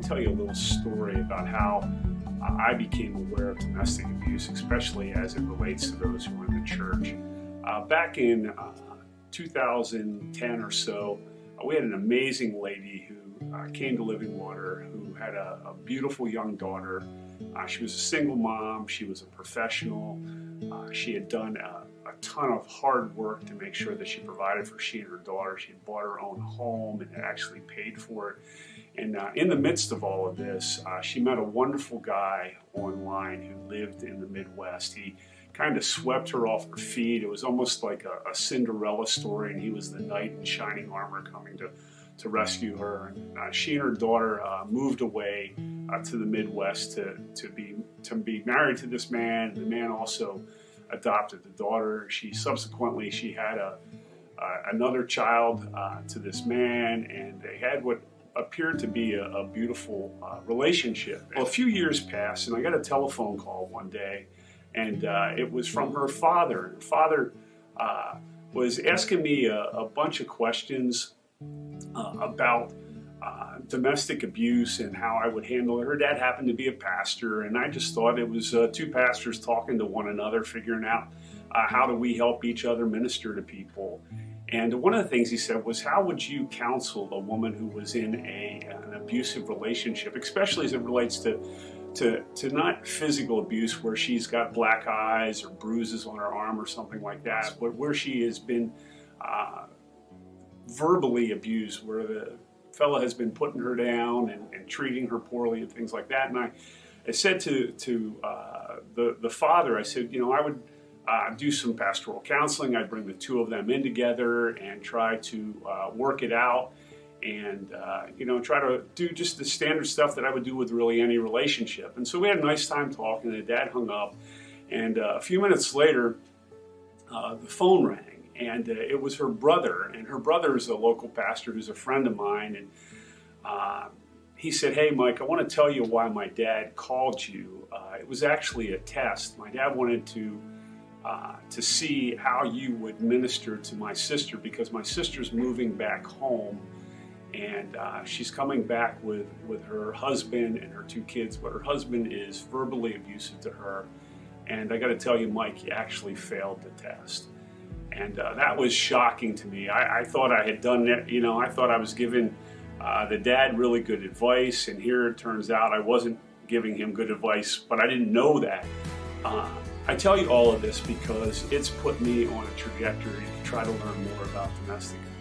want to tell you a little story about how I became aware of domestic abuse, especially as it relates to those who are in the church. Back in 2010 or so, we had an amazing lady who came to Living Water who had a beautiful young daughter. She was a single mom. She was a professional. She had done a ton of hard work to make sure that she provided for she and her daughter. She had bought her own home and had actually paid for it. And in the midst of all of this, she met a wonderful guy online who lived in the Midwest. He kind of swept her off her feet. It was almost like a Cinderella story, and he was the knight in shining armor coming to rescue her. And she and her daughter moved away to the Midwest to be married to this man. The man also adopted the daughter. She had another child to this man, and they had what appeared to be a beautiful relationship. Well, a few years passed, and I got a telephone call one day, and it was from her father. Her father was asking me a bunch of questions about domestic abuse and how I would handle it. Her dad happened to be a pastor, and I just thought it was two pastors talking to one another, figuring out how do we help each other minister to people. And one of the things he said was, how would you counsel a woman who was in an abusive relationship, especially as it relates to not physical abuse where she's got black eyes or bruises on her arm or something like that, but where she has been verbally abused, where the fella has been putting her down and treating her poorly and things like that. And I said to the father, I said, I would do some pastoral counseling. I'd bring the two of them in together and try to work it out and, try to do just the standard stuff that I would do with really any relationship. And so we had a nice time talking. The dad hung up, and a few minutes later, the phone rang. And it was her brother, and her brother is a local pastor who's a friend of mine. And he said, "Hey, Mike, I want to tell you why my dad called you. It was actually a test. My dad wanted to see how you would minister to my sister, because my sister's moving back home, and she's coming back with her husband and her two kids, but her husband is verbally abusive to her. And I got to tell you, Mike, you actually failed the test." And that was shocking to me. I thought I had done it, I thought I was giving the dad really good advice, and here it turns out I wasn't giving him good advice, but I didn't know that. I tell you all of this because it's put me on a trajectory to try to learn more about domestic abuse.